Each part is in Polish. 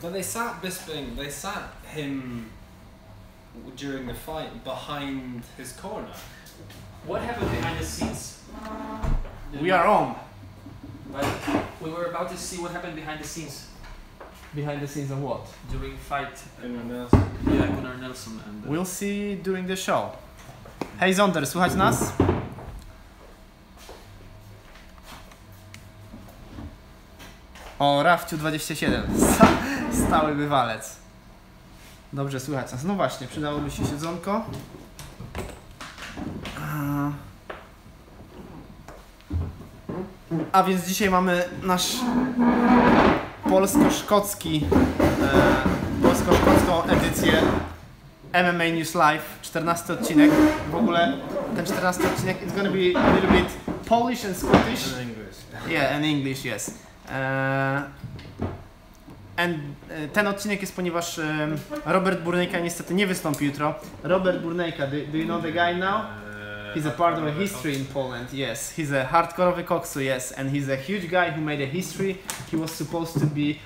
But they sat Bisping. They sat him during the fight behind his corner. What happened behind the scenes? We are on. But we were about to see what happened behind the scenes. Behind the scenes of what? During fight. Nelson. Yeah, Gunnar Nelson and. We'll see during the show. Hej Zonder, słychać nas? O, Rafciu 27. Stały bywalec. Dobrze, słychać nas. No właśnie, przydałoby się siedzonko. A więc dzisiaj mamy nasz polsko-szkocką edycję MMAnews Live, 14 odcinek. W ogóle ten 14 odcinek is gonna be a little bit Polish and Scottish. And English. Yeah, and English, yes. Ten odcinek jest, ponieważ Robert Burnejka niestety nie wystąpi jutro. Robert Burnejka, do you know the guy now? He's a part of a history in Poland, yes. He's a hardcore koksu, yes. And he's a huge guy who made a history. He was supposed to be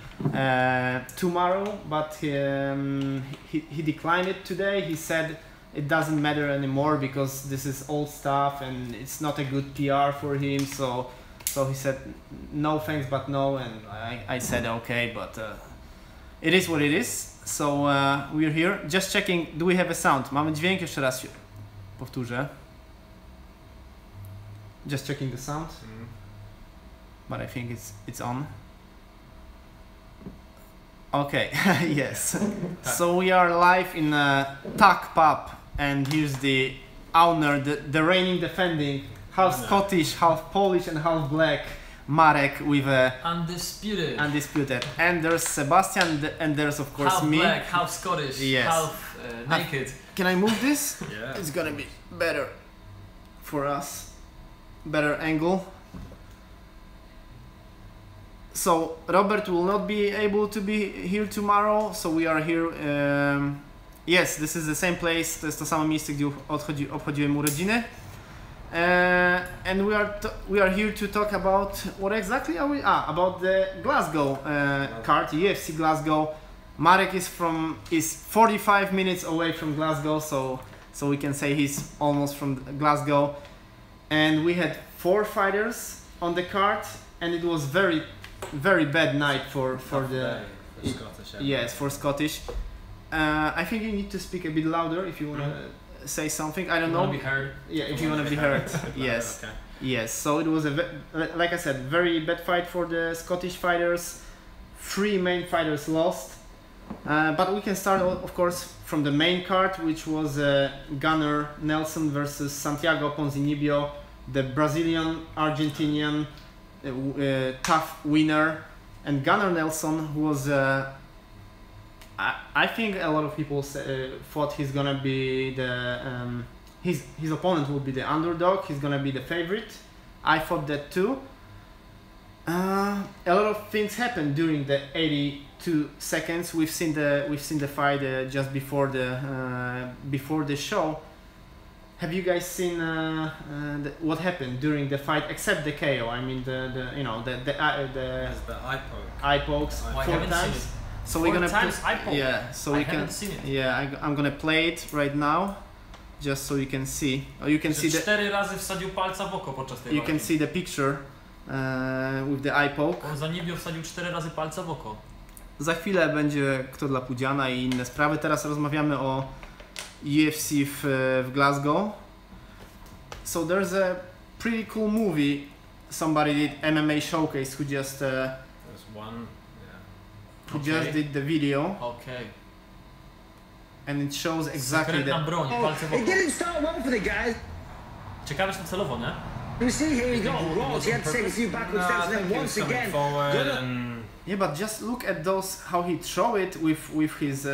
tomorrow, but he declined it today. He said it doesn't matter anymore because this is old stuff and it's not a good PR for him. So he said no thanks, but no. And I said okay, but it is what it is. So we're here. Just checking, do we have a sound? Mamy dźwięk, jeszcze raz powtórzę. Just checking the sound, but I think it's on. Okay, yes. So we are live in TAKK pub, and here's the owner, the reigning, defending, half Scottish, half Polish, and half black, Marek with a undisputed. And there's Sebastian, and there's of course half me. Half black, half Scottish, yes. Half naked. Can I move this? Yeah. It's gonna be better for us. Better angle. So Robert will not be able to be here tomorrow, so we are here. Yes, this is the same place. To jest to samo miejsce, gdzie obchodziłem urodziny. And we are here to talk about what exactly are we? About the Glasgow card, UFC Glasgow. Marek is 45 minutes away from Glasgow, so we can say he's almost from Glasgow. And we had 4 fighters on the card, and it was very bad night for the Scottish. yes, for Scottish. I think you need to speak a bit louder if you want to say something. I don't know. Be heard. Yeah, if you want to be heard. Yes. Okay. Yes. So it was like I said, very bad fight for the Scottish fighters. 3 main fighters lost. But we can start, of course, from the main card, which was Gunnar Nelson versus Santiago Ponzinibbio, the Brazilian-Argentinian tough winner. And Gunnar Nelson, who was, I think a lot of people thought he's gonna be the, his opponent will be the underdog, he's gonna be the favorite. I thought that too. A lot of things happened during the 82 seconds. We've seen the fight just before the show. Have you guys seen what happened during the fight, except the KO? I mean the eye pokes 4 times. So we're gonna so we can see it. Yeah, I'm gonna play it right now, just so you can see. Or you can see 4 razy wsadził palca w oko podczas tej You can see the picture with the eye poke. Ponzinibbio wsadził 4 razy palca w oko. Za chwilę będzie kto dla Pudziana i inne sprawy. Teraz rozmawiamy o UFC w Glasgow. So there's a pretty cool movie somebody did, MMA Showcase, who just There's one, who just did the video. Okay. And it shows exactly that. Broń, palce w oko. It didn't start well for the guys. Ciekawe, że to celowo, nie? You see, here you go. Rollins, he had to take a few backward steps, and then once again. Yeah, but just look at those, how he throw it with his.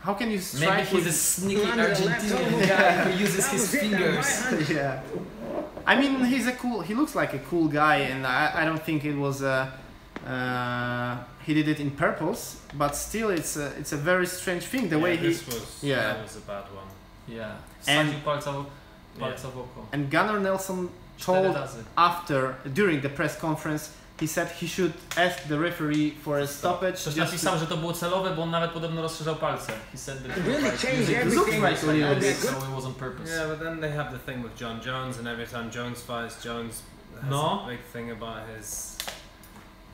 How can you strike? Maybe he's a sneaky Argentinian guy who uses his fingers. Yeah. I mean, he looks like a cool guy, and I don't think it was he did it in purpose, but still it's a very strange thing the way he. That was a bad one. Yeah. And palca w oko. And Gunnar Nelson told during the press conference he said he should ask the referee for a stoppage. Ktoś just napisał, że to było celowe, bo on nawet podobno rozszerzał palce. He said that Really changed It looks everything. like a little bit. so it was on purpose. Yeah, but then they have the thing with John Jones, and every time Jones fights, Jones has No. a big thing about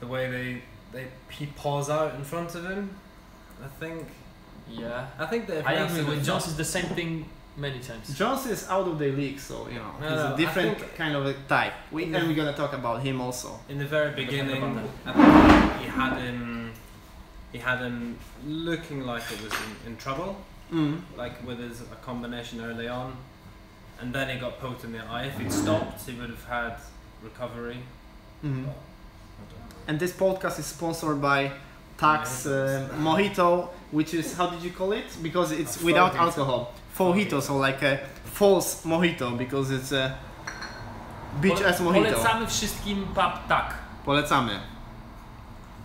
the way he paws out in front of him. Yeah. I think that if I you agree ask with him- Jones is the same thing many times. Jones is out of the league, so you know No, he's no, a I different think- kind of a type. And we're gonna talk about him also. In the very beginning, about I think he had him looking like it was in trouble, like with a combination early on, and then he got poked in the eye. If he'd stopped, he would have had recovery. And this podcast is sponsored by TAKK's Mojito, which is, how did you call it? Because it's without Fojito. alcohol. Fojito, so like a false mojito, because it's a beach as mojito. Polecamy wszystkim Pub TAKK. Polecamy.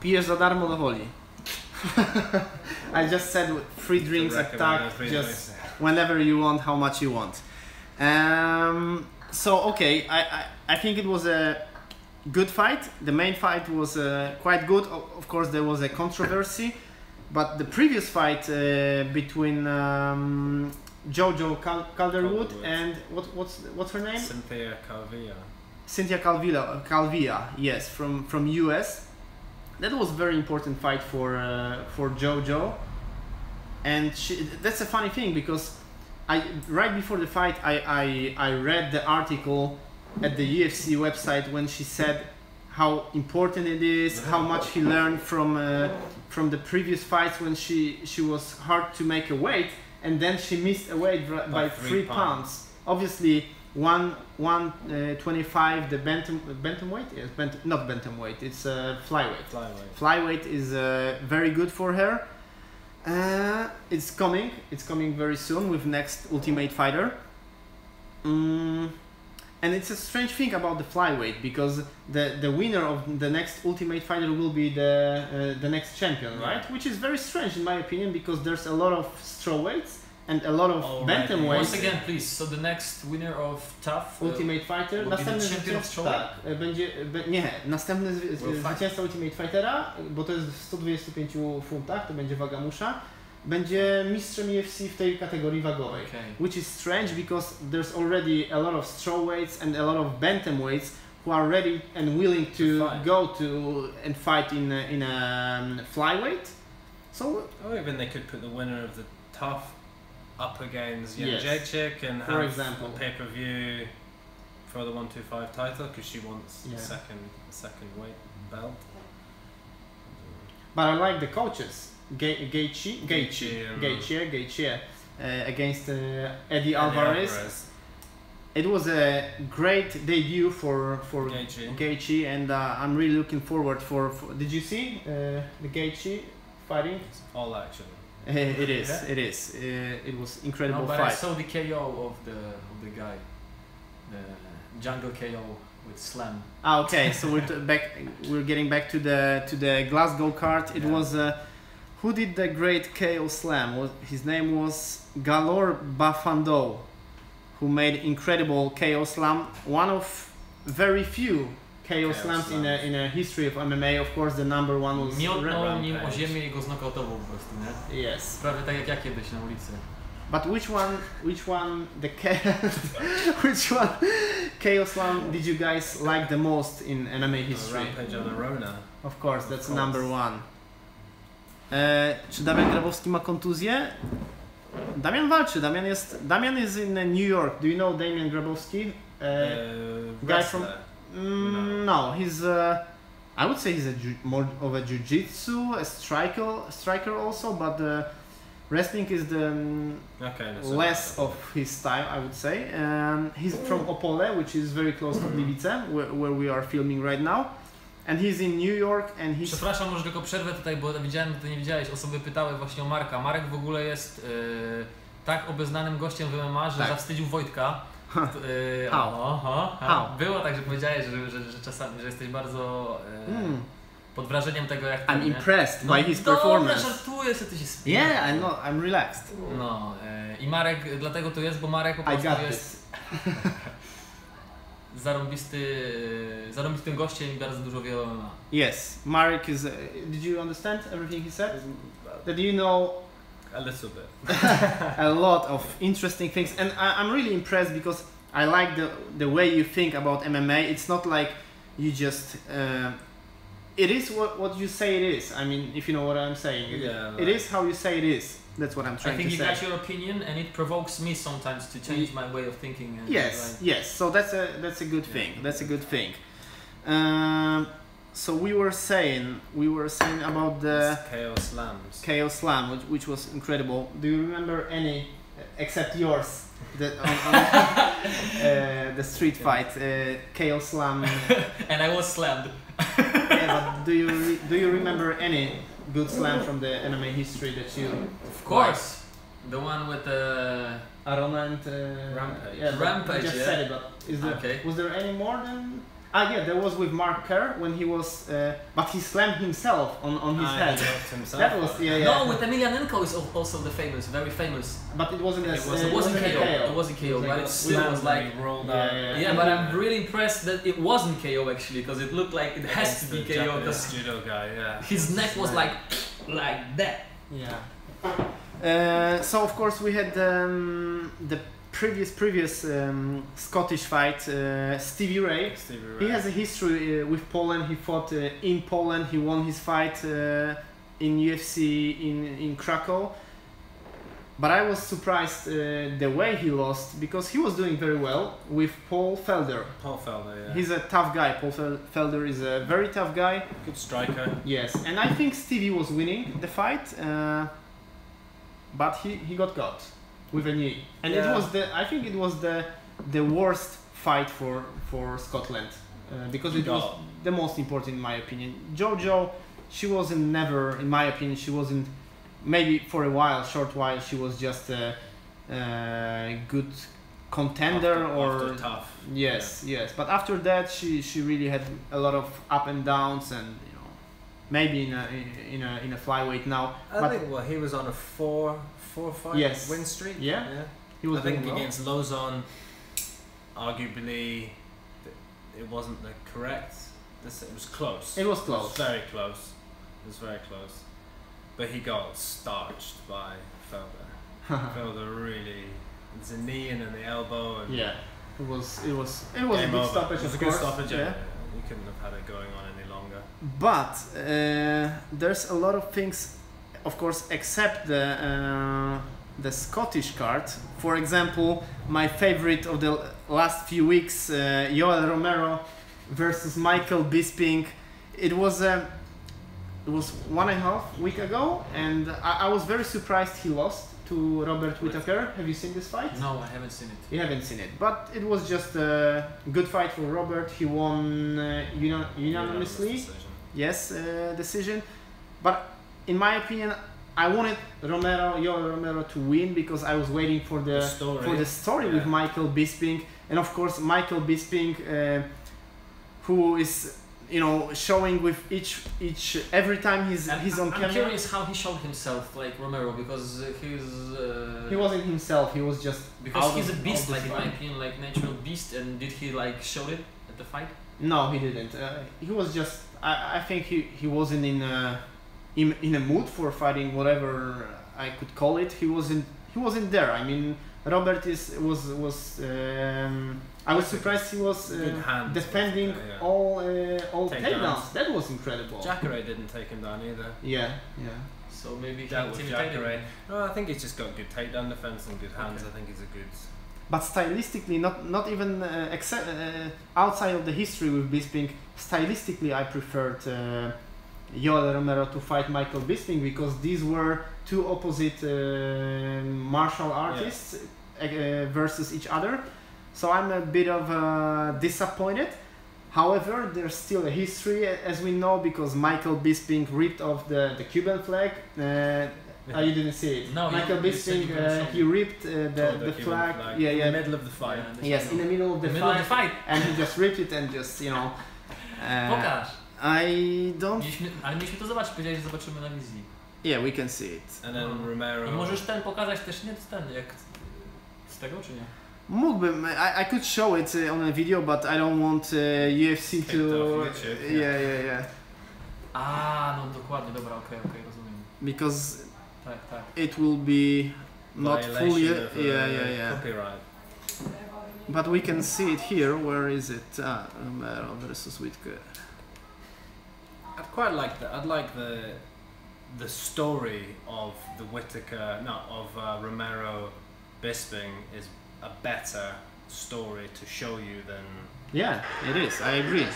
Pijesz za darmo do woli. I just said free drinks at TAKK, just whenever you want, how much you want. So okay, I think it was a good fight. The main fight was quite good. Of course, there was a controversy, but the previous fight between Jojo Calderwood and what's her name? Cynthia Calvillo, yes, from US. That was a very important fight for Jojo, and that's a funny thing because right before the fight I read the article at the UFC website when she said how important it is, how much he learned from the previous fights when she was hard to make a weight, and then she missed a weight by 3 pounds. Obviously 125 the bantamweight, yes, not bantamweight, it's flyweight. Flyweight is very good for her. It's coming very soon with next Ultimate Fighter. And it's a strange thing about the flyweight because the winner of the next Ultimate Fighter will be the next champion, right? Which is very strange in my opinion because there's a lot of strawweights and a lot of bantamweights. Once again, please. So the next winner of TUF Ultimate Fighter. will be the Następny champion of zwycięzca, tak, następny zwycięzca Ultimate Fightera, bo to jest w 125 funtach, to będzie waga musza. Będzie mistrzem UFC w tej kategorii wagowej, which is strange because there's already a lot of strawweights and a lot of bantamweights who are ready and willing to go to and fight in a flyweight. So, or even they could put the winner of the TUF up against Yes. Jędrzejczyk and For have example. a pay-per-view for the 125 title because she wants Yeah. the second weight belt. but I like the coaches. Gaethje against Eddie Alvarez. It was a great debut for Gaethje, and I'm really looking forward for did you see the Gaethje fighting? It's all action. It is. Yeah. It is. It was incredible No, but fight. I saw the KO of the guy, the jungle KO with slam. Okay, so we're getting back to the Glasgow card. It was who did the great KO slam? His name was Galor Bafando, who made incredible KO slam. One of very few KO slams in a history of MMA. Of course, the number one was Miotnął nim o ziemię i go znokautował po prostu, nie? Yes. Prawie tak jak ja kiedyś na ulicy. But which one which one KO slam did you guys like the most in MMA history? Rampage on Arona. Of course, that's number one. Czy Damian Grabowski ma kontuzję? Damian walczy. Damian is in New York. Do you know Damian Grabowski? Guy from no, he's I would say he's more of a jiu-jitsu, a striker also, but wrestling is the less of his style, I would say. He's from Opole, which is very close to Gliwice, where we are filming right now. And he's in New York and he's... Przepraszam, może tylko przerwę tutaj, bo widziałem, że ty nie widziałeś, osoby pytały właśnie o Marka. Marek w ogóle jest tak obeznanym gościem w MMA, że zawstydził Wojtka. Było tak, że powiedziałeś, że czasami, że jesteś bardzo pod wrażeniem tego, jak I'm impressed by his performance. Dobra, żartuję, że ty się spiesz. Yeah, I'm relaxed. No, i Marek dlatego tu jest, bo Marek po prostu jest... zarąbistym gościem i bardzo dużo wie o MMA. Yes, Mark is. Did you understand everything he said? That you know A little bit. a lot of interesting things, and I'm really impressed because I like the way you think about MMA. It's not like you just. It is what you say it is. I mean, if you know what I'm saying. It is how you say it is. That's what I'm trying to say. I think you got your opinion, and it provokes me sometimes to change my way of thinking. And yes. So that's a good thing. That's a good thing. So we were saying about the KO Slam, which was incredible. Do you remember any, except yours, the street fight, KO Slam? And I was slammed. Yeah, but do you remember any good slam from the MMA history that you? Of course, the one with Arona and Rampage. Yeah, Rampage. You just said it, but was there any more than? Yeah, there was with Mark Kerr when he was, but he slammed himself on his head. That was No, with Emelianenko is also very famous. But it wasn't. It wasn't KO. It wasn't KO, but it still was like rolled out. Yeah, but I'm really impressed that it wasn't KO actually, because it looked like it has to be KO. Because judo guy, his neck was like that. Yeah. So of course we had the previous Scottish fight, Stevie Ray. He has a history with Poland. He fought in Poland. He won his fight in UFC in Krakow. But I was surprised the way he lost, because he was doing very well with Paul Felder. Yeah. He's a tough guy. Paul Felder is a very tough guy. Good striker. Yes, and I think Stevie was winning the fight, but he got caught with a knee, and it was the worst fight for Scotland, because it was the most important in my opinion. Jojo, she wasn't never, in my opinion, she wasn't, maybe for a short while she was just a good contender after tough. Yes, but after that she really had a lot of up and downs, and maybe in a flyweight now. I think he was on a four fight win streak. Yeah. He was. I think against Lozon, arguably, it wasn't the correct. It was close. It was close. It was very close. It was very close. But he got starched by Felder. Felder really. It's a knee and then the elbow. And it was a good stoppage. It was a good stoppage. Yeah. You couldn't have had it going on any longer. But there's a lot of things, of course, except the Scottish card. For example, my favorite of the last few weeks, Yoel Romero versus Michael Bisping. It was 1.5 weeks ago, and I was very surprised he lost to Robert Whittaker. Have you seen this fight? No, I haven't seen it. You haven't seen it, but it was just a good fight for Robert. He won unanimously. Decision. But in my opinion, I wanted Yoel Romero to win, because I was waiting for the story with Michael Bisping, and of course Michael Bisping, who is showing with each every time he's on camera. I'm curious how he showed himself like Romero, because he wasn't himself. He was just because he's a beast, like in my opinion, like natural beast. And did he like show it at the fight? No, he didn't. He was just. I think he wasn't in a mood for fighting, whatever I could call it. He wasn't there. I mean, Robert was. I was surprised he was defending all takedowns. That was incredible. Jacare didn't take him down either. Yeah. So maybe that was Jacare. No, I think he's just got good takedown defense and good hands. I think he's a good. But stylistically, not even outside of the history with Bisping, stylistically I preferred Yoel Romero to fight Michael Bisping, because these were two opposite martial artists versus each other. So I'm a bit of disappointed. However, there's still a history, as we know, because Michael Bisping ripped off the Cuban flag. You didn't see it. No, Michael Bisping, he ripped the flag. In the middle of the fight. Yes, in the middle of the fight. And he just ripped it and just, Pokaż. I don't... Ale mieliśmy to zobaczyć, powiedziałeś, że zobaczymy na wizji. Yeah, we can see it. And then Romero... I możesz pokazać też, nie jak z tego, czy nie? Mógłbym, I could show it on a video, but I don't want UFC to... YouTube, yeah. No dokładnie, dobra, okej, rozumiem. Because Tak. it will be not fully... Yeah. Copyright. But we can see it here. Where is it? Romero versus Whittaker. I'd quite like that. I'd like the story of the Romero Bisping is a better story to show you than. Yeah, it is. I agree.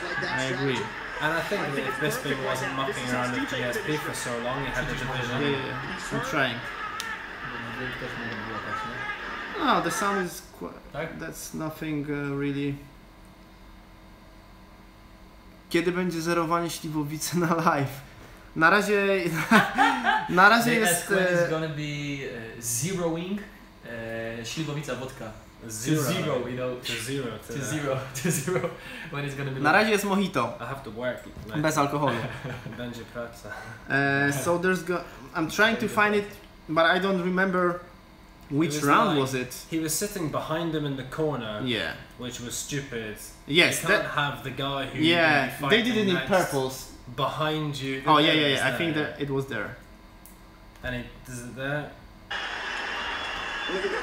And I think that if Bisping wasn't mucking around with GSP for so long, he had the division. Yeah. I'm trying. No, the sound is quite. That's nothing really. Kiedy będzie zerowanie śliwowicy na live? Na razie jest... When it's gonna be zeroing śliwowica wodka. Zero, you know. To zero. When it's gonna be... Na razie jest mojito. I have to work. Bez alkoholu. Będzie praca. So I'm trying to find it, but I don't remember which round was it. He was sitting behind him in the corner. Yeah. Which was stupid. Yes. You can't have the guy who. Yeah. They did it in purples. Behind you. Oh yeah. I think that it was there. And is it there?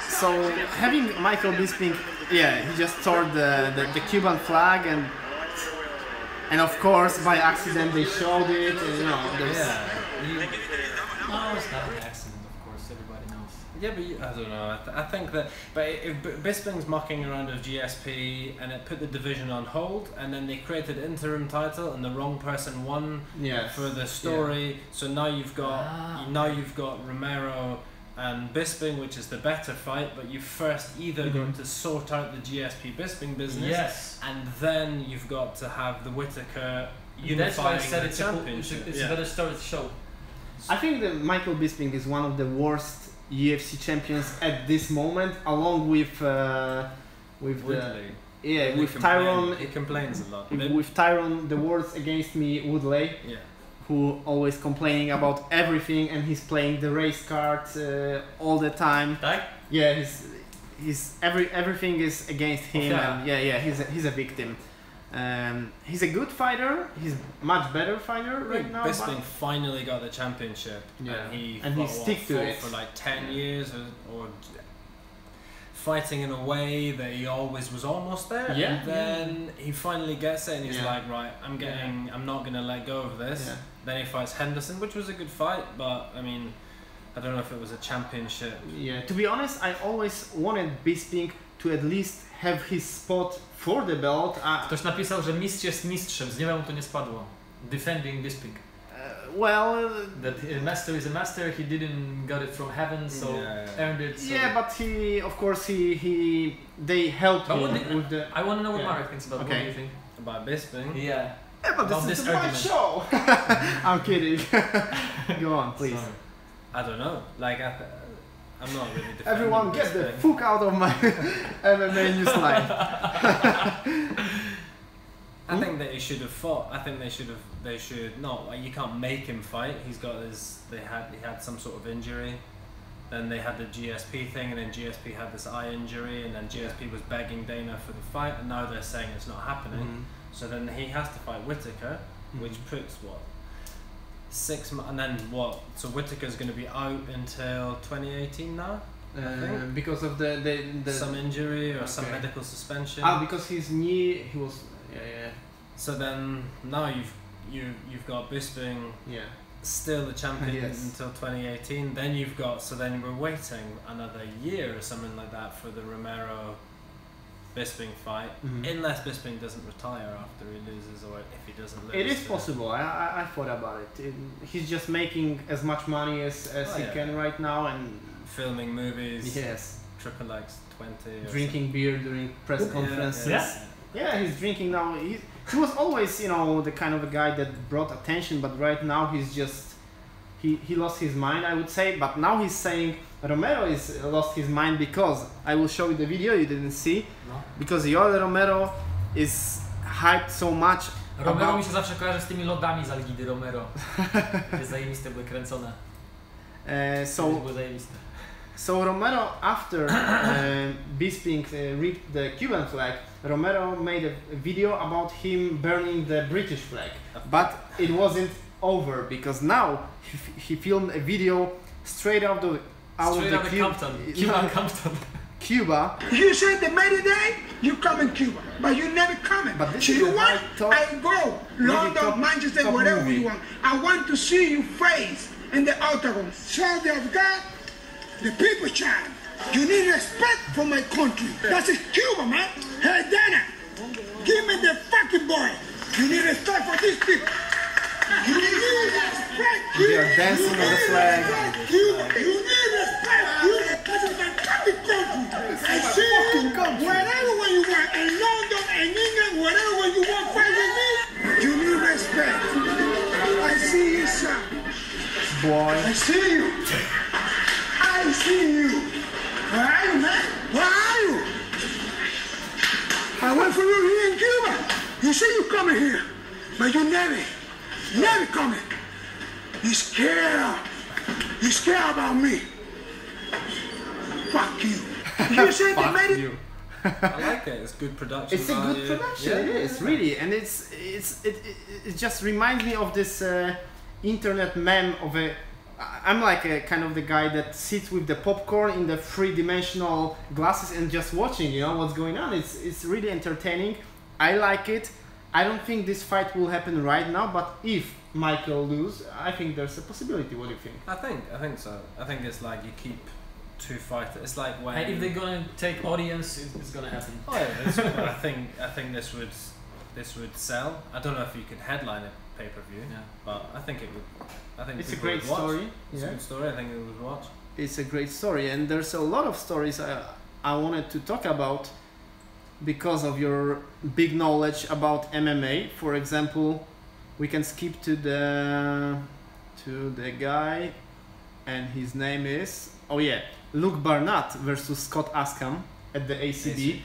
So having Michael Bisping, he just tore the Cuban flag and of course by accident they showed it. No, it's not an accident, of course. Everybody knows. Yeah, but I don't know. I think that, but if Bisping's mucking around with GSP and it put the division on hold, and then they created an interim title and the wrong person won for the story. Yeah. So now you've got Romero and Bisping, which is the better fight, but you first either going to sort out the GSP Bisping business, and then you've got to have the Whittaker unifying. That's why I said it's a better story to show. I think that Michael Bisping is one of the worst UFC champions at this moment, along with Woodley. With Tyrone. He complains a lot. With Tyrone, the words against me, Woodley. Yeah. Who always complaining about everything, and he's playing the race card all the time. Tak? Yeah, everything is against him. And he's a victim. He's a good fighter. He's much better fighter right now. Bisping finally got the championship, and he stick to it for like 10 years or fighting in a way that he always was almost there. Yeah. And then he finally gets it, and he's like, right, I'm not gonna let go of this. Yeah. Then he fights Henderson, which was a good fight, but I mean, I don't know if it was a championship. Yeah. To be honest, I always wanted Bisping to at least have his spot for the belt. Ktoś napisał, że mistrz jest mistrzem, z nieba mu to nie spadło. Defending Bisping. That a master is a master. He didn't got it from heaven, so earned it. So. Yeah, but they helped him with the. I want to know what Mark thinks about. Okay. What do you think about Bisping? Yeah, but this is my show. I'm kidding. Go on, please. Sorry. I don't know. Like I'm not really defending. Everyone, get the fuck out of my MMAnews line. I think that he should have fought. I think they should not. Like, you can't make him fight. He had some sort of injury. Then they had the GSP thing, and then GSP had this eye injury, and then GSP was begging Dana for the fight, and now they're saying it's not happening. So then he has to fight Whittaker, which puts 6 months, and then so Whittaker's going to be out until 2018 now. Because of the some injury or some medical suspension. Because his knee, he was. Yeah. So then now you've got Bisping still the champion until 2018. Then then we're waiting another year or something like that for the Romero Bisping fight, unless Bisping doesn't retire after he loses, or if he doesn't lose. It is possible. I thought about it. He's just making as much money as he can right now, and filming movies. Yes. Triple X 20. Drinking beer during press conferences. Yeah, he's drinking now. He was always, the kind of a guy that brought attention, but right now he's just he lost his mind, I would say. But now he's saying Romero is lost his mind because I will show you the video you didn't see. No. Because Yoel Romero is hyped so much. Romero mi się zawsze kojarzy z tymi lodami z Algidy Romero. Jest zajebiste, były kręcone. Były zajebiste. So Romero, after Bisping ripped the Cuban flag, Romero made a video about him burning the British flag. But it wasn't over, because now he filmed a video straight out of Cuba. You said the May Day, you come in Cuba, but you never coming. But so you want, I go, London, Manchester, whatever you want. I want to see your face in the octagon. Soldier of God, the people child. You need respect for my country. That's Cuba, man. Hey, Dana, give me the fucking boy. You need respect for these people. You need respect. They are dancing on the flag. You need respect. This is my fucking country. I see you wherever when you want, in London, in England, wherever when you want, fight with me. You need respect. I see you, son. Boy. I see you. I see you. Where are you, man? Where are you? I went for you here in Cuba. You say you coming here, but you never coming. You scared. You scared about me. Fuck you. You said they made it. I like it. It's good production. It's a good production. It is really, and it just reminds me of this internet meme of a. I'm like a kind of the guy that sits with the popcorn in the three-dimensional glasses and just watching, you know, what's going on. It's really entertaining. I like it. I don't think this fight will happen right now, but if Michael loses, I think there's a possibility. What do you think? I think so. I think it's like you keep two fighters. It's like when if they're gonna take audience, it's gonna happen. Oh yeah, I think this would sell. I don't know if you could headline a pay-per-view, but I think it would. I think it's a great story. It's a good story. I think it would watch. It's a great story, and there's a lot of stories I wanted to talk about because of your big knowledge about MMA. For example, we can skip to the guy, and his name is Luke Barnett versus Scott Askham at the ACB.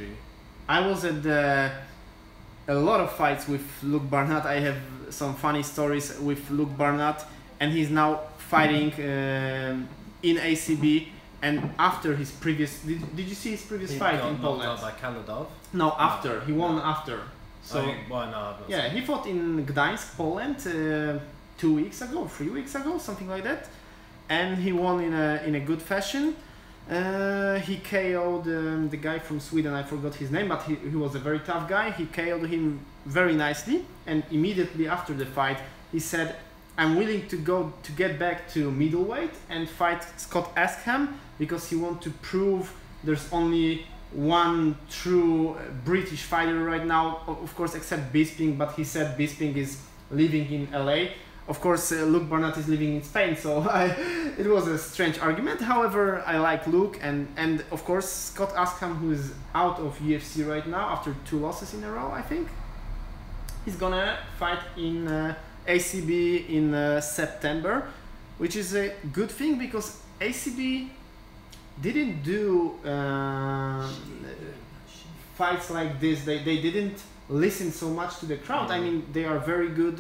I was at a lot of fights with Luke Barnett. I have some funny stories with Luke Barnett, and he's now fighting in ACB. And after his previous, did you see his previous fight in Poland? By Kaladov? No, after he won after. So he fought in Gdańsk, Poland, 2 weeks ago, 3 weeks ago, something like that, and he won in a good fashion. He KO'd the guy from Sweden. I forgot his name, but he was a very tough guy. He KO'd him very nicely, and immediately after the fight, he said, "I'm willing to get back to middleweight and fight Scott Askham because he wants to prove there's only one true British fighter right now, of course, except Bisping." But he said Bisping is living in LA. Of course, Luke Barnett is living in Spain, so it was a strange argument. However, I like Luke, and of course Scott Askham, who is out of UFC right now after 2 losses in a row, I think. He's gonna fight in ACB in September, which is a good thing because ACB didn't do fights like this. They didn't listen so much to the crowd. I mean, they are very good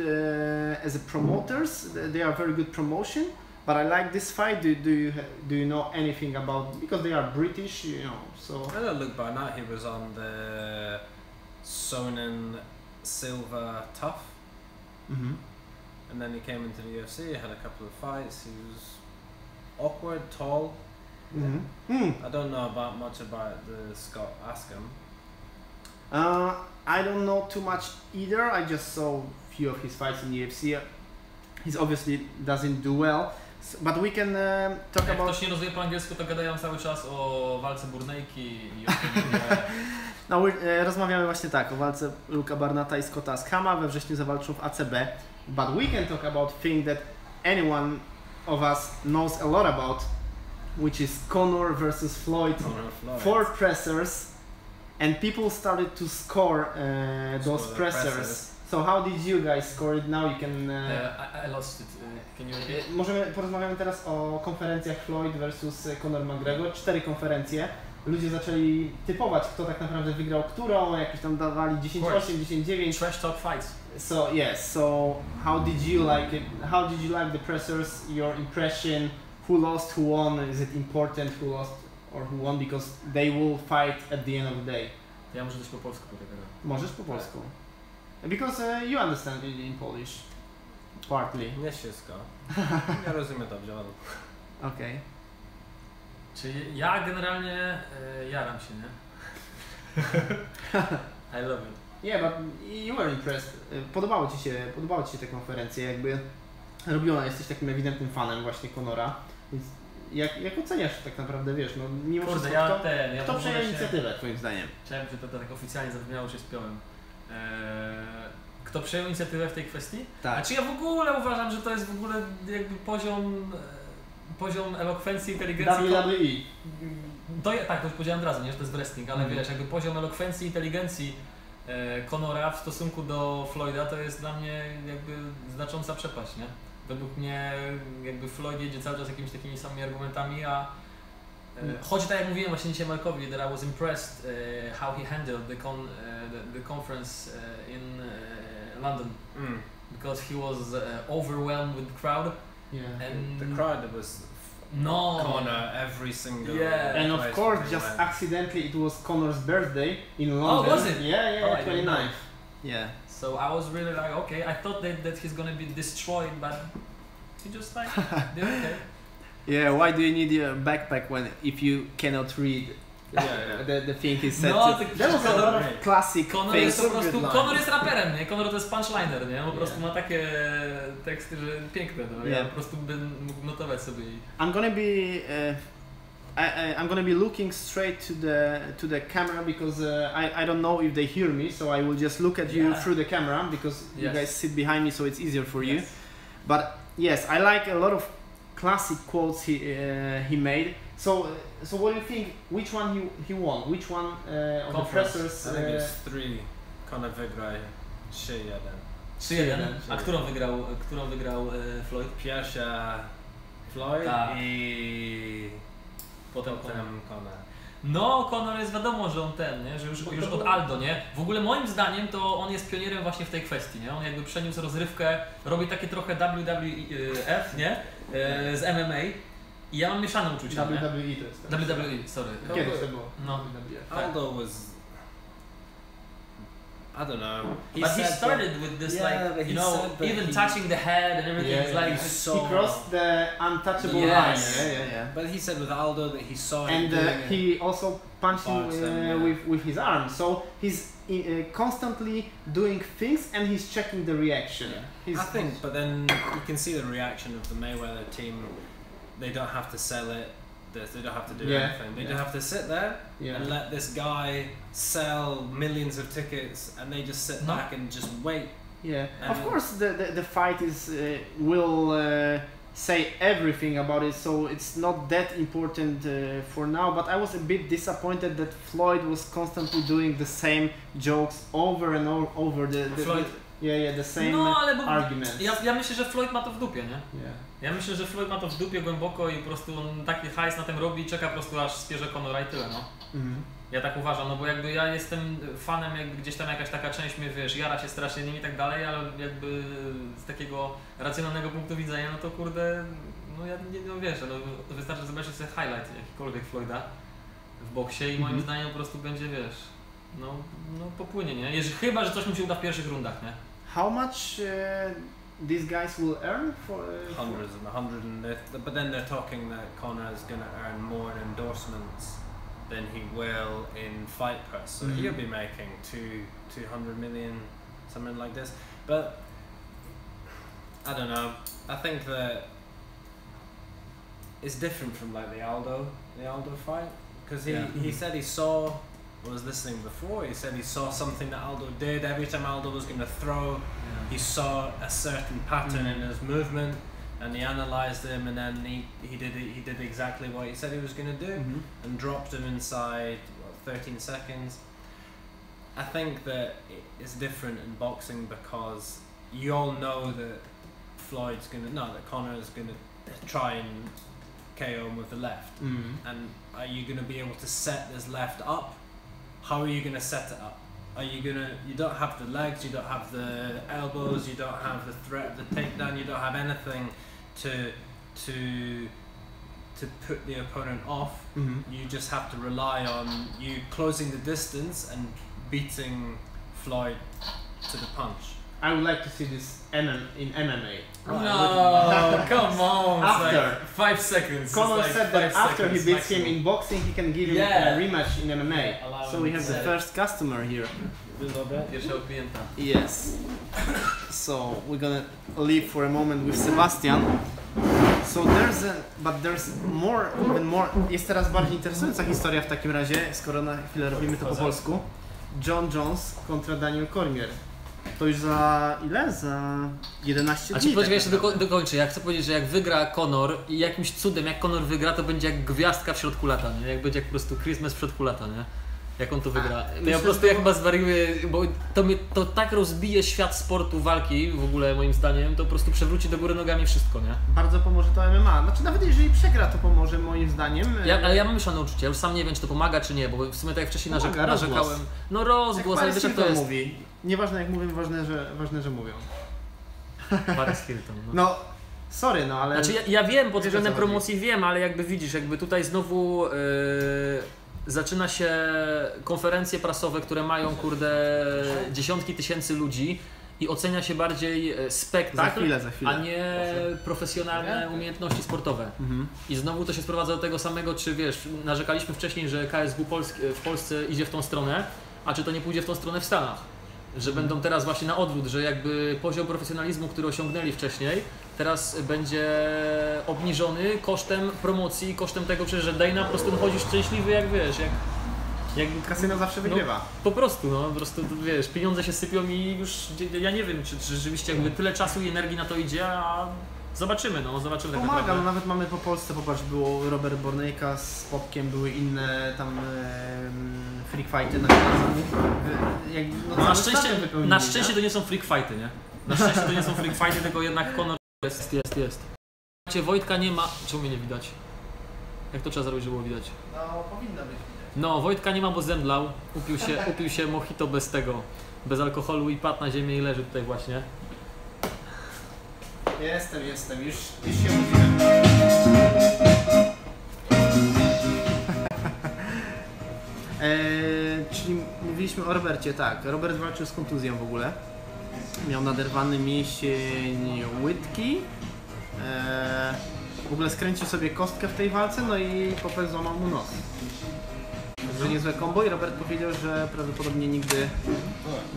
as a promoters. They are very good promotion. But I like this fight. Do you know anything about, because they are British, you know? So I don't look by now. He was on the Sonnen Silva Tough, and then he came into the UFC. He had a couple of fights. He was awkward, tall. I don't know much about the Scott Askham. I don't know too much either. I just saw a few of his fights in the UFC. He obviously doesn't do well, but we can talk about... Jak ktoś nie rozumie po angielsku, to gadają cały czas o walce Burnejki i o tym, No, rozmawiamy właśnie tak o walce Luka Barnetta i Scotta Askhama. We wrześniu zawalczą w ACB. But we can talk about thing that anyone of us knows a lot about, which is Conor versus Floyd. 4 pressers, and people started to score those pressers. So how did you guys score it? Now you can... I lost it. Can you repeat? Porozmawiamy teraz o konferencjach Floyd versus Conor McGregor. 4 konferencje. Ludzie zaczęli typować, kto tak naprawdę wygrał którą, jakieś tam dawali 10-8, 10-9. Trash talk fights. So yes, so how did you like it? How did you like the pressers? Your impression who lost, who won, is it important who lost or who won, because they will fight at the end of the day. Ja muszę coś po polsku powiedzieć. Możesz po polsku. Because you understand in Polish. Partly. Nie wszystko. Ja rozumiem to wziąłem. Okay. Czyli ja generalnie jaram się, nie? I love it. Yeah, but you were impressed. Podobały ci się te konferencje, jakby robiona, jesteś takim ewidentnym fanem właśnie Conora, więc jak oceniasz tak naprawdę, wiesz, no mimo Kurde, wszystko, kto ja przejął inicjatywę twoim zdaniem? Chciałem, żeby to tak oficjalnie zabrzmiało, że spiąłem. Kto przejął inicjatywę w tej kwestii? Tak. Znaczy ja w ogóle uważam, że to jest w ogóle jakby poziom elokwencji, inteligencji. WWE. Tak, to już powiedziałem od razu, nie, że to jest wrestling, ale wiesz, jakby poziom elokwencji, inteligencji Conora w stosunku do Floyda to jest dla mnie jakby znacząca przepaść, nie? Według mnie jakby Floyd jedzie cały czas jakimiś takimi samymi argumentami, a choć tak jak mówiłem właśnie dzisiaj Markowi, that I was impressed how he handled the conference in London, because he was overwhelmed with the crowd. Yeah. And the crowd was Conor every single. Yeah. And of course, just accidentally, it was Conor's birthday in London. Oh, was it? Yeah, 29th. Yeah. So I was really like, okay, I thought that he's gonna be destroyed, but he just like did okay. Yeah, why do you need your backpack if you cannot read? The thing is said. No, there was a lot of classic Conor jest po prostu, Conor jest raperem, nie? Conor to jest punchliner, nie? Po prostu ma takie teksty, że piękne, no. Ja po prostu bym mógł notować sobie. I'm gonna be looking straight to the camera because I don't know if they hear me, so I will just look at you through the camera because you guys sit behind me, so it's easier for you. But yes, I like a lot of classic quotes he made. So what do you think? Which one he won? Which one of the pressers? I think it's 3. Conor wygrał 3-1. 3-1. A którą wygrał Floyd? Pierwsza Floyd i potem Conor. No, Conor jest wiadomo, że on nie? Że już od Aldo, nie? W ogóle moim zdaniem to on jest pionierem właśnie w tej kwestii, nie? On jakby przeniósł rozrywkę, robi takie trochę WWF, nie? Z MMA. I ja mam mieszane uczucia, WWE to jest. WWE, sorry. Kiedyś to było. No. Aldo was... I don't know. But he started with this like, you know, even touching the head and everything. It's like he crossed the untouchable line. Yeah. But he said with Aldo that he saw and he also punched him with his arm. So he's constantly doing things and he's checking the reaction. I think, but then you can see the reaction of the Mayweather team. They don't have to sell it. They don't have to do anything. They just have to sit there and let this guy sell millions of tickets, and they just sit back and just wait. Yeah, of course the fight is will say everything about it, so it's not that important for now. But I was a bit disappointed that Floyd was constantly doing the same jokes over and over. Floyd. The same arguments. Ja myślę, że Floyd ma to w dupie, nie? Yeah. Ja myślę, że Floyd ma to w dupie głęboko i po prostu on taki hajs na tym robi i czeka po prostu aż spierze Conora i tyle, no. Ja tak uważam, no bo jakby ja jestem fanem, jakby gdzieś tam jakaś taka część mnie, wiesz, jara się strasznie nim i tak dalej, ale jakby z takiego racjonalnego punktu widzenia, no to kurde, no ja nie, no wiesz, no wystarczy zobaczyć sobie highlight jakikolwiek Floyda w boksie i moim zdaniem po prostu będzie, wiesz, no popłynie, nie? Chyba, że coś mu się uda w pierwszych rundach, nie? How much these guys will earn for hundreds and but then they're talking that Conor is going to earn more in endorsements than he will in fight press, so he'll be making 200 million, something like this. But I don't know, I think that it's different from like the Aldo fight, because he said he saw, I was listening before, he said he saw something that Aldo did. Every time Aldo was going to throw, he saw a certain pattern in his movement, and he analysed him, and then he did exactly what he said he was going to do, and dropped him inside 13 seconds. I think that it's different in boxing because you all know that that Conor is going to try and KO him with the left, and are you going to be able to set this left up? How are you going to set it up? You don't have the legs, you don't have the elbows, you don't have the threat of the takedown, you don't have anything to to put the opponent off. You just have to rely on you closing the distance and beating Floyd to the punch. I would like to see this in MMA. No, come on. After. It's like 5 seconds. Conor It's like said that 5 after he seconds beats him maximum. in boxing, he can give him Yeah. a rematch in MMA. Allow So him we to have the say. first customer here. Pierwsza klienta. Yes. So we're gonna leave for a moment with Sebastian. So there's more, even more. Jest teraz bardziej interesująca historia w takim razie, skoro na chwilę robimy to po polsku. John Jones kontra Daniel Cormier. To już za ile? Za 11 dni. A czy poczekaj, jeszcze naprawdę. dokończę. Ja chcę powiedzieć, że jak wygra Conor i jakimś cudem jak Conor wygra, to będzie jak gwiazdka w środku lata, nie? Jak będzie jak po prostu Christmas w środku lata, nie? Jak on to wygra. myślę, Ja po prostu ja chyba zwariuję, bo to tak rozbije świat sportu walki w ogóle moim zdaniem, to po prostu przewróci do góry nogami wszystko, nie? Bardzo pomoże to MMA. Znaczy nawet jeżeli przegra, to pomoże moim zdaniem. Ale ja mam myślane uczucie, ja już sam nie wiem, czy to pomaga, czy nie, bo w sumie tak jak wcześniej Pomaga, narzekałem. rozgłos. No rozgłos, ale wiesz jak to jest. Mówi. Nieważne jak mówią, ważne, że mówią. Paris Hilton. No. No, sorry, no ale... Znaczy ja wiem, pod Wiesz, względem o co chodzi. promocji wiem, ale jakby widzisz, jakby tutaj znowu zaczyna się konferencje prasowe, które mają kurde dziesiątki tysięcy ludzi i ocenia się bardziej spektakl, Za chwilę. a nie profesjonalne umiejętności sportowe. I znowu to się sprowadza do tego samego, czy wiesz, narzekaliśmy wcześniej, że KSW w Polsce idzie w tą stronę, a czy to nie pójdzie w tą stronę w Stanach? Że będą teraz właśnie na odwrót, że jakby poziom profesjonalizmu, który osiągnęli wcześniej, teraz będzie obniżony kosztem promocji, kosztem tego przecież, że Dana po prostu chodzisz szczęśliwy jak wiesz, jak Kasyno zawsze wygrywa. po prostu wiesz, pieniądze się sypią i już ja nie wiem, czy rzeczywiście jakby tyle czasu i energii na to idzie, a zobaczymy tak Pomaga, naprawdę. no nawet mamy po Polsce, popatrz, było Robert Bornejka z Popkiem, były inne tam freak fighty na No na szczęście to nie są freak fighty, nie? Na szczęście to nie są freak fighty, tylko jednak Conor jest. Macie Wojtka nie ma... Czemu mnie nie widać? Jak to trzeba zrobić, żeby było widać? No, powinno być. No, Wojtka nie ma, bo zemdlał. Upił się mojito bez tego, bez alkoholu i padł na ziemię i leży tutaj właśnie. Jestem, już się mówiłem. Czyli mówiliśmy o Robercie, tak. Robert walczył z kontuzją w ogóle. Miał naderwany mięsień łydki. W ogóle skręcił sobie kostkę w tej walce, no i Popek złamał mu nos. Także niezłe kombo i Robert powiedział, że prawdopodobnie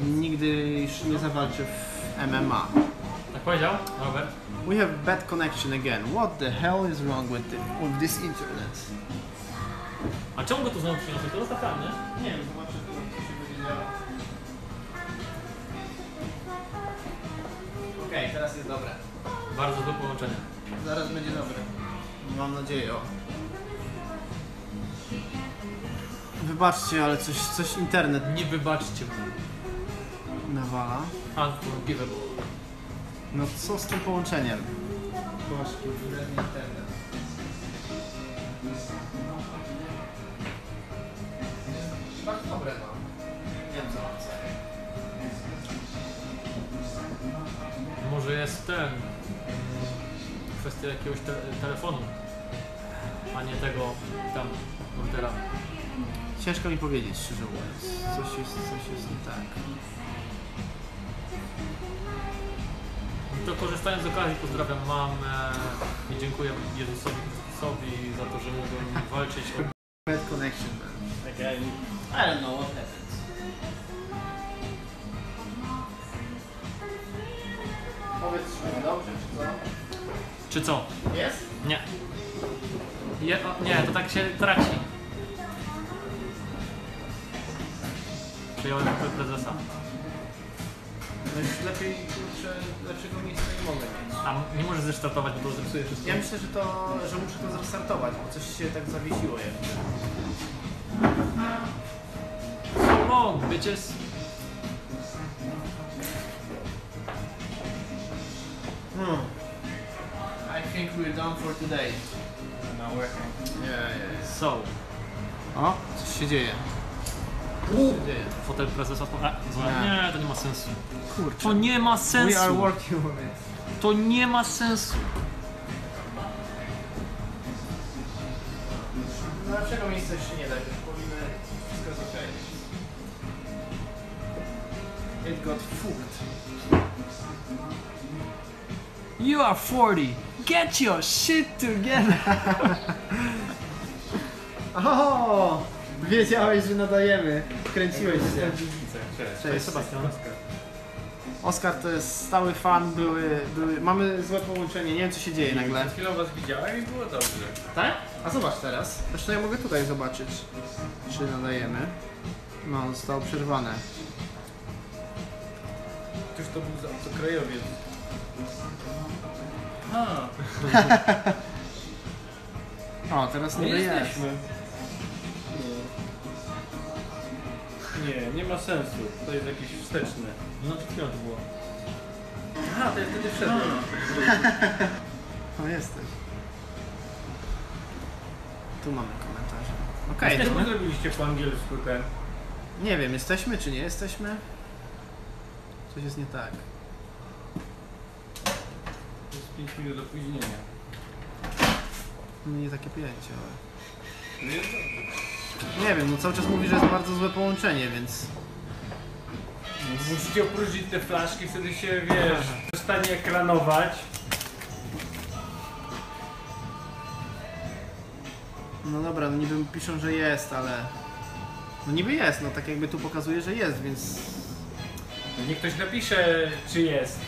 nigdy już nie zawalczy w MMA. Tak powiedział, Robert? We have bad connection again. What the hell is wrong with this internet? A czemu go tu znowu przyniosłeś? To zostaw tam, nie? Nie wiem, zobaczę, co się będzie działo. Okej, teraz jest dobre. Bardzo złe połączenie. Zaraz będzie dobre. Mam nadzieję, o. Wybaczcie, ale coś internet Nie wybaczcie mu. nawala. Unforgivable. No co z tym połączeniem? Gorzki, internet. Bardzo dobre, no. Nie wiem co mam co. Może jest kwestia jakiegoś telefonu, a nie tego tam routera. Ciężko mi powiedzieć, szczerze mówiąc. Coś jest nie tak. To korzystając z okazji pozdrawiam mamę i dziękuję Jezusowi Chrystusowi za to, że mogłem walczyć o... Bad connection, man. Again. I don't know what happened. Powiedz, czy dobrze, czy co? Czy co? Jest? Nie. Nie, to tak się traci. Przyjąłem prezesa. No już lepiej, kurczę, lepszego miejsca nie mogę mieć. A nie możesz zrestartować, bo to zepsuje wszystko. Ja myślę, że muszę to zrestartować, bo coś się tak zawiesiło jeszcze. So long, bitches. I think we're done for today. Not working. Yeah. So. O, coś się dzieje. Co się dzieje? Fotel prezesa... Nie, to nie ma sensu. Kurczę. To nie ma sensu. We are working on it. To nie ma sensu. Do lepszego miejsca jeszcze nie da, już powinny wszystko jest okej. It got fucked. You are 40. Get your shit together. O, wiedziałeś, że nadajemy. Kręciłeś się. Cześć. Sebastian. Oskar to jest stały fan, mamy złe połączenie, nie wiem co się dzieje nagle. Przed chwilą was widziałem i było dobrze. Tak? A zobacz teraz. Zresztą ja mogę tutaj zobaczyć, czy nadajemy. No, zostało przerwane. Któż to był za obcokrajowiec? O, teraz Nie nie jest. jesteśmy. Nie ma sensu. To jest jakieś wsteczne. No przed chwilą to było. Aha, to ja wtedy wszedłem. No jesteś. Tu mamy komentarze. Okej, Co wy zrobiliście po angielsku ten? nie wiem, jesteśmy czy nie jesteśmy? Coś jest nie tak. To jest 5 minut opóźnienia. Nie takie pojęcie, ale... No jest dobrze. Nie wiem, no cały czas mówi, że jest bardzo złe połączenie, więc... Musicie opróżnić te flaszki, wtedy się, wiesz, przestanie ekranować. No dobra, no niby piszą, że jest, ale... No niby jest, no tak jakby tu pokazuje, że jest, więc... No niech ktoś napisze, czy jest.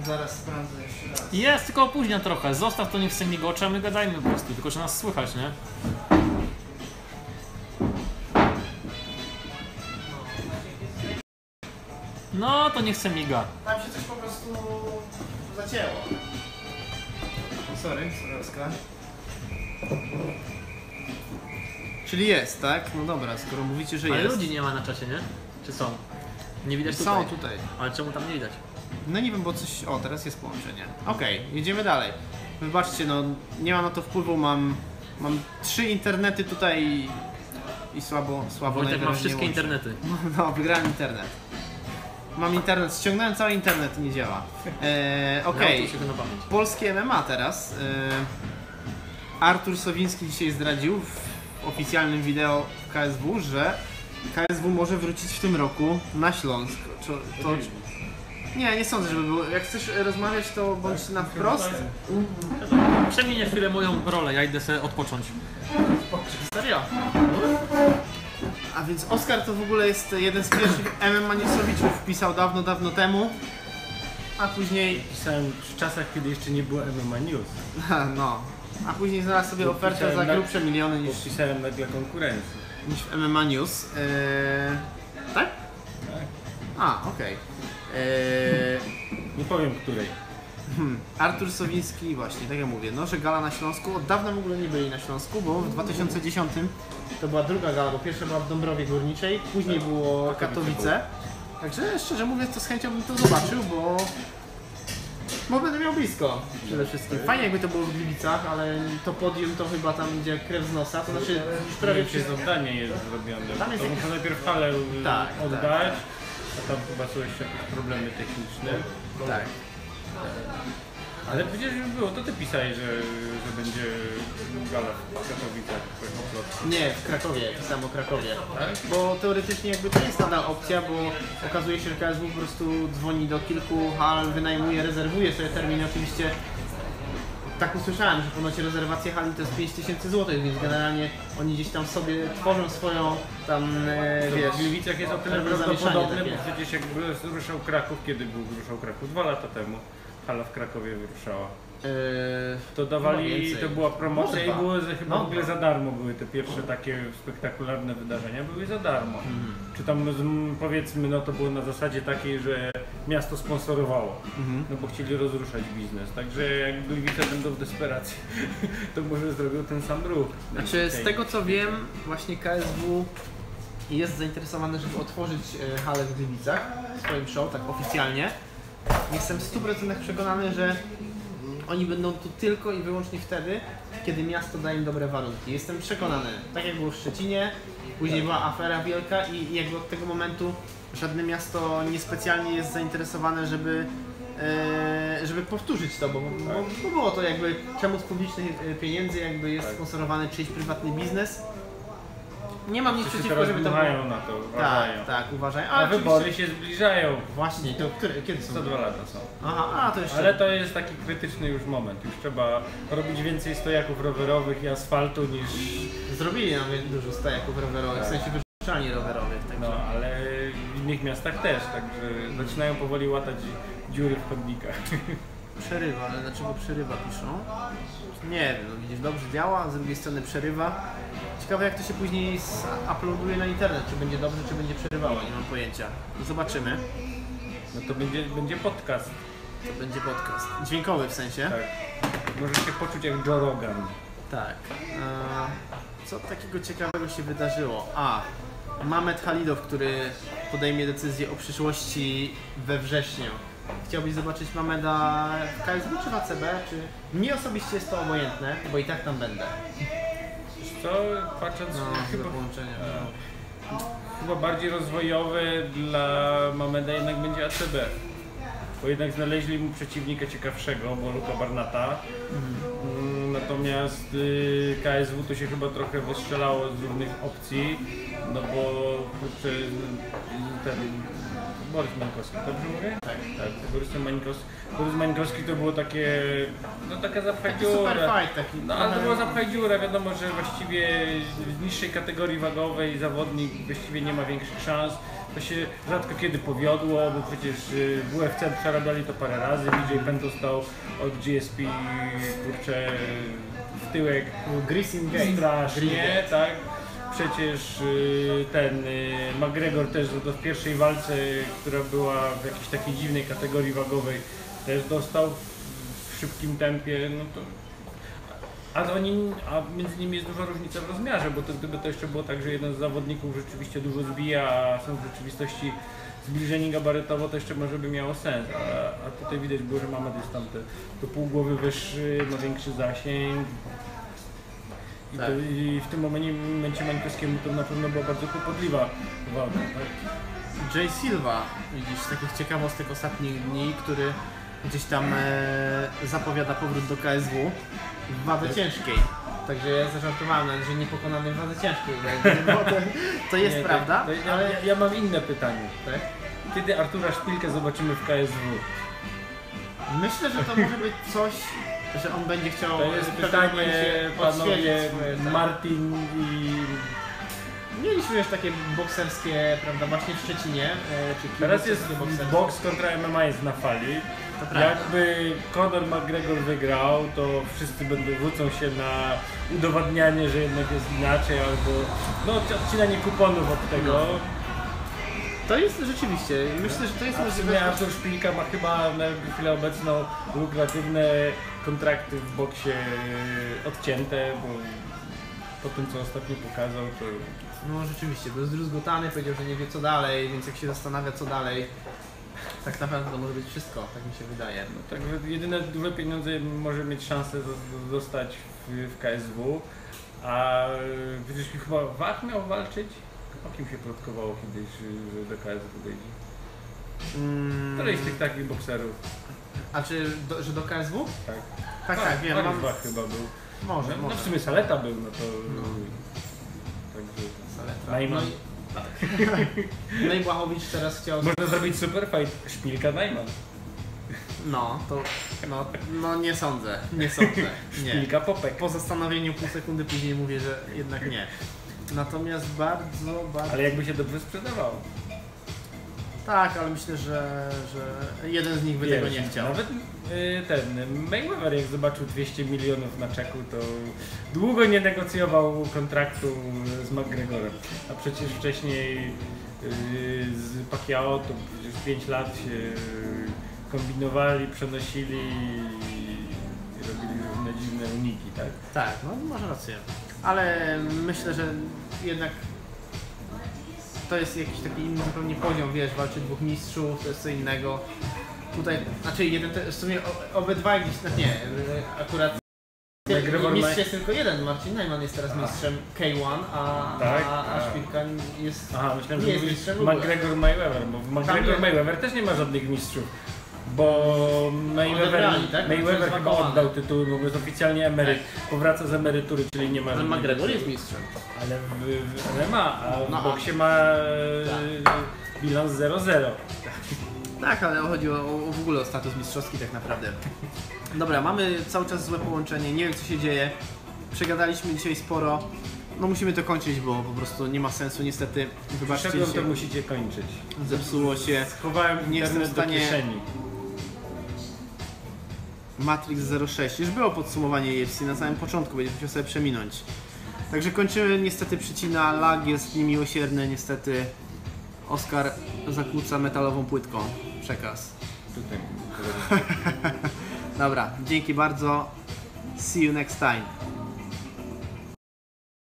Zaraz sprawdzę jeszcze raz. Jest, tylko opóźnia trochę. Zostaw to, niech sobie migocze, a my gadajmy po prostu. Tylko, że nas słychać, nie? No, to nie chce miga. Tam się coś po prostu zacięło. Sorry, Oskar. Czyli jest, tak? No dobra, skoro mówicie, że Ale jest. ludzi nie ma na czacie, nie? Czy są? Nie widać tutaj. Są tutaj. Ale czemu tam nie widać? No nie wiem, bo coś... O, teraz jest połączenie. Okej, jedziemy dalej. Wybaczcie, no nie mam na to wpływu, mam 3 internety tutaj i słabo Wojtek ma najwyraźniej wszystkie łączy. internety. No, wygrałem internet. Mam internet, ściągnąłem cały internet i nie działa. Okej, Nauczył się go na pamięć. polskie MMA teraz. Artur Sowiński dzisiaj zdradził w oficjalnym wideo w KSW, że KSW może wrócić w tym roku na Śląsk. Nie sądzę, żeby było. Jak chcesz rozmawiać, to bądź na wprost. Przemienię chwilę moją rolę, ja idę sobie odpocząć. Serio? A więc Oskar to w ogóle jest jeden z pierwszych MMA-newsowiczów, wpisał dawno temu. A później... Pisałem w czasach, kiedy jeszcze nie było MMAnews. No. A później znalazł sobie ofertę za grubsze miliony niż Pisałem dla konkurencji. w MMA News. Tak? Tak. A, okej. Nie powiem której. Artur Sowiński, właśnie, tak jak mówię, no, że gala na Śląsku. Od dawna w ogóle nie byli na Śląsku, bo w 2010 to była druga gala, bo pierwsza była w Dąbrowie Górniczej, później było Katowice. Także szczerze mówiąc, to z chęcią bym to zobaczył, bo będę miał blisko przede wszystkim. Fajnie jakby to było w Gliwicach, ale to podium to chyba tam idzie krew z nosa, to znaczy już prawie Jakie wszystko. zadanie jest zrobione. Tam jest To jakieś- muszę najpierw halę Tak, oddać, a tam chyba są jeszcze jakieś problemy techniczne. Tak. Ale przecież już było, to ty pisałeś, że będzie gala w Katowicach. Nie, w Krakowie, pisałem o Krakowie. Tak? Bo teoretycznie jakby to jest nadal opcja, bo okazuje się, że KSW po prostu dzwoni do kilku hal, wynajmuje, rezerwuje sobie terminy. Oczywiście tak usłyszałem, że ponoć rezerwacja hali to jest 5000 zł, więc generalnie oni gdzieś tam sobie tworzą swoją tam, wiesz... W Gliwicach jest o tyle pewne prawdopodobne, zamieszanie bo takie. przecież jak ruszał Kraków, kiedy ruszał Kraków? 2 lata temu. Hala w Krakowie wyruszała. To dawali, więcej. to była promocja i Może było że chyba No. w ogóle za darmo były te pierwsze takie spektakularne wydarzenia, były za darmo. Czy tam powiedzmy, no to było na zasadzie takiej, że miasto sponsorowało, no bo chcieli rozruszać biznes, także jak Gliwice będą w desperacji, to może zrobią ten sam ruch. Znaczy z tego co wiem, właśnie KSW jest zainteresowany, żeby otworzyć halę w Gliwicach, swoim show, tak oficjalnie. Jestem w 100% przekonany, że oni będą tu tylko i wyłącznie wtedy, kiedy miasto da im dobre warunki. Jestem przekonany, tak jak było w Szczecinie, później była afera wielka i jakby od tego momentu żadne miasto niespecjalnie jest zainteresowane, żeby żeby powtórzyć to, bo było to jakby, czemu z publicznych pieniędzy jakby jest sponsorowany czyjś prywatny biznes. Nie mam nic przeciwko, żeby to było... na to, uważają. Tak, uważają. A wybory się zbliżają. Właśnie, to kiedy są? Co 2 lata są. Aha, to jeszcze... Ale to jest taki krytyczny już moment. Już trzeba robić więcej stojaków rowerowych i asfaltu niż... Zrobili nam dużo stojaków rowerowych, w sensie wypuszczalni rowerowych. Także... No, ale w innych miastach też, także zaczynają powoli łatać dziury w chodnikach. Przerywa, ale dlaczego przerywa piszą? Nie wiem, no widzisz, dobrze działa, z drugiej strony przerywa. Ciekawe jak to się później uploaduje na internet, czy będzie dobrze, czy będzie przerywało, nie mam pojęcia. Zobaczymy. No to będzie podcast. To będzie podcast. Dźwiękowy w sensie? Tak. Możesz się poczuć jak Joe Rogan. Tak. Co takiego ciekawego się wydarzyło? Mamed Halidow, który podejmie decyzję o przyszłości we wrześniu. Chciałbyś zobaczyć Mameda w KSW czy w ACB? Czy... Mnie osobiście jest to obojętne, bo i tak tam będę. Co, patrząc chyba połączenie. Chyba bardziej rozwojowy dla Mameda jednak będzie ACB. Bo jednak znaleźli mu przeciwnika ciekawszego, bo Luka Barnata. Natomiast KSW to się chyba trochę wystrzelało z różnych opcji, no bo ten Borys Mańkowski, dobrze mówię? Tak, Borys Mańkowski to było takie, no taka zapchajdziura. Super fight taki. No ale to była zapchajdziura, wiadomo, że właściwie w niższej kategorii wagowej zawodnik właściwie nie ma większych szans. To się rzadko kiedy powiodło, bo przecież w UFC przerabiali to parę razy, BJ Penn dostał od GSP, kurczę, w tyłek strasznie, tak? Przecież ten McGregor też w pierwszej walce, która była w jakiejś takiej dziwnej kategorii wagowej, też dostał w szybkim tempie, no to... A między nimi jest duża różnica w rozmiarze, bo to gdyby to jeszcze było tak, że jeden z zawodników rzeczywiście dużo zbija, a są w rzeczywistości zbliżeni gabarytowo, to jeszcze może by miało sens, a tutaj widać było, że Mamed jest tam to pół głowy wyższy, ma większy zasięg. I w tym momencie Mańkowskiemu to na pewno była bardzo kłopotliwa walka. Tak? Jay Silva, widzisz, z takich ciekawostek ostatnich dni, który gdzieś tam zapowiada powrót do KSW w wadze ciężkiej. Także ja zażartowałem, że niepokonany w wadze ciężkiej, bo to jest prawda. Ale ja mam inne pytanie. Tak? Kiedy Artura Szpilkę zobaczymy w KSW? Myślę, że to może być coś, że on będzie chciał... To jest pytanie, panowie Martin i... Mieliśmy już takie bokserskie, prawda, właśnie w Szczecinie. Teraz jest boks kontra MMA jest na fali. Jakby Conor McGregor wygrał, to wszyscy wrócą się na udowadnianie, że jednak jest inaczej, albo no odcinanie kuponów od tego. No. To jest rzeczywiście, myślę, że to jest możliwe. Artur Szpilka ma chyba na chwilę obecną lukratywne kontrakty w boksie odcięte, bo po tym co ostatnio pokazał to... No rzeczywiście, był zdruzgotany, powiedział, że nie wie co dalej, więc jak się zastanawia co dalej, tak naprawdę to może być wszystko, tak mi się wydaje. No tak, jedyne duże pieniądze może mieć szansę dostać w KSW, a przecież chyba Wach miał walczyć? O kim się plotkowało kiedyś, że do KSW dojdzie? Któryś z tych takich bokserów. A czy że do KSW? Tak. Tak, wiem. Wach chyba był. Może. No w sumie Saleta był, no to... Także... Najman. No i Błachowicz teraz chciał... Można zrobić super fight Szpilka Najman. No, to... No nie sądzę. Nie. Szpilka Popek. Po zastanowieniu pół sekundy później mówię, że jednak nie. Natomiast bardzo... Ale jakby się dobrze sprzedawało. Tak, ale myślę, że jeden z nich by tego nie chciał. Nawet ten Mayweather jak zobaczył 200 milionów na czeku, to długo nie negocjował kontraktu z McGregorem. A przecież wcześniej z Pacquiao to przecież 5 lat się kombinowali, przenosili i robili różne dziwne uniki, tak? Tak, no masz rację. Ale myślę, że jednak to jest jakiś taki inny zupełnie poziom, wiesz, walczy dwóch mistrzów, to jest co innego. Tutaj, znaczy jeden, w sumie obydwaj gdzieś, no nie, akurat mistrz jest tylko jeden, Marcin Najman jest teraz mistrzem K1, a Szpilka jest myślałem, nie że jest mistrzem McGregor Mayweather, bo McGregor Mayweather też nie ma żadnych mistrzów. Bo Odebrali, tak? Mayweather chyba oddał tytuł, bo jest oficjalnie emeryt. Powraca z emerytury, czyli nie ma... Ale McGregor jest mistrzem. Ale w MMA, a No, w boksie ma bilans 0-0. Tak, ale chodzi w ogóle o status mistrzowski tak naprawdę. Dobra, mamy cały czas złe połączenie, nie wiem co się dzieje. Przegadaliśmy dzisiaj sporo. No musimy to kończyć, bo po prostu nie ma sensu niestety. Wybaczcie, Przyszedłem, to dzisiaj musicie kończyć. zepsuło się. Schowałem Nie jestem w internet do stanie- kieszeni. Matrix 06. Już było podsumowanie UFC na samym początku, będziesz musiał sobie przeminąć. Także kończymy, niestety przycina, lag jest niemiłosierny, niestety Oskar zakłóca metalową płytką. Przekaz. Tutaj. Dobra, dzięki bardzo. See you next time.